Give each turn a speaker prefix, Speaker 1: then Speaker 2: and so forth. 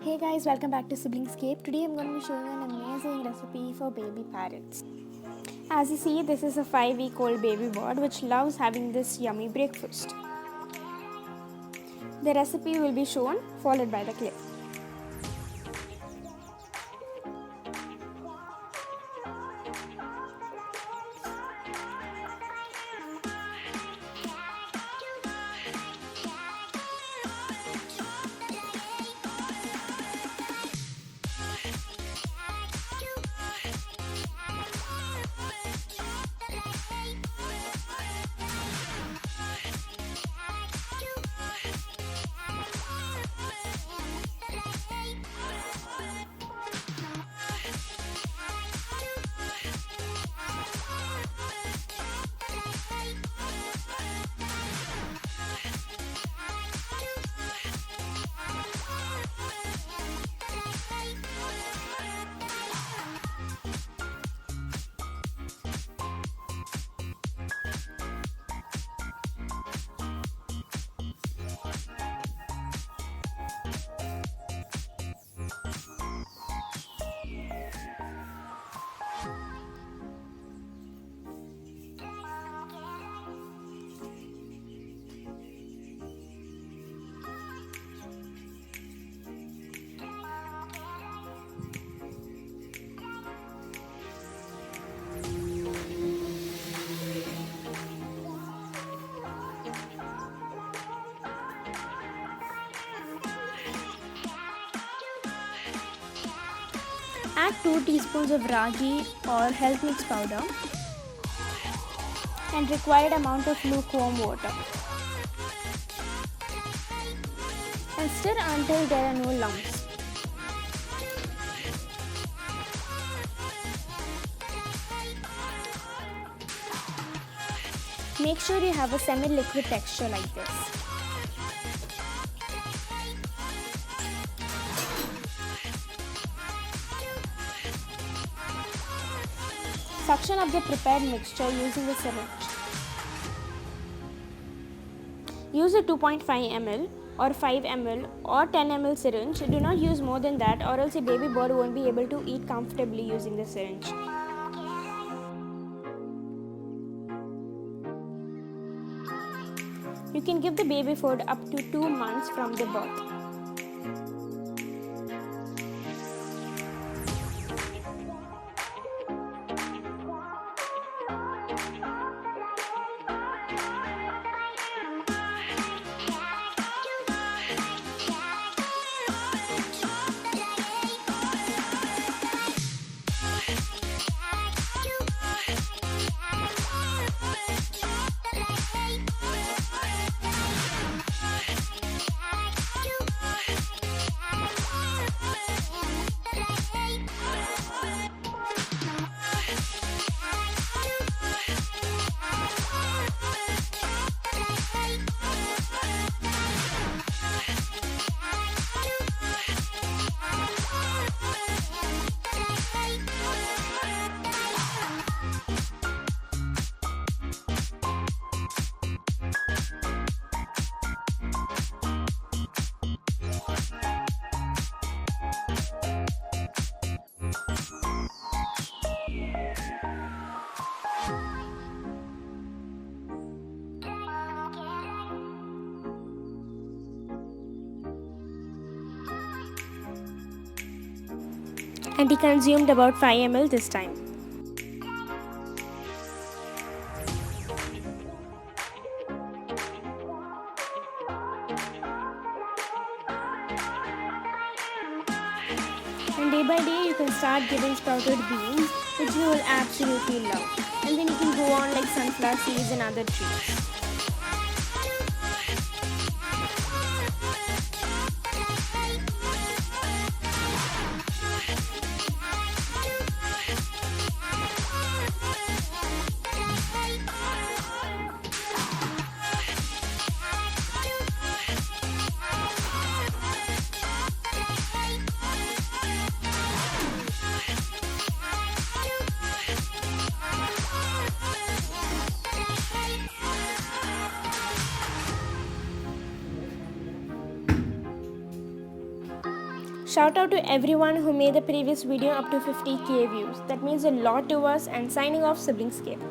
Speaker 1: Hey guys, welcome back to Siblingscape. Today I'm going to be showing you an amazing recipe for baby parrots. As you see, this is a 5-week-old baby bird which loves having this yummy breakfast. The recipe will be shown, followed by the clip. Add 2 teaspoons of ragi or health mix powder and required amount of lukewarm water. And stir until there are no lumps. Make sure you have a semi-liquid texture like this. Suction up the prepared mixture using a syringe. Use a 2.5 ml or 5 ml or 10 ml syringe. Do not use more than that, or else a baby bird won't be able to eat comfortably using the syringe. You can give the baby food up to 2 months from the birth. And he consumed about 5 ml this time. And day by day you can start giving sprouted beans, which you will absolutely love. And then you can go on like sunflower seeds and other trees. Shout out to everyone who made the previous video up to 50k views. That means a lot to us, and signing off, Siblingscape.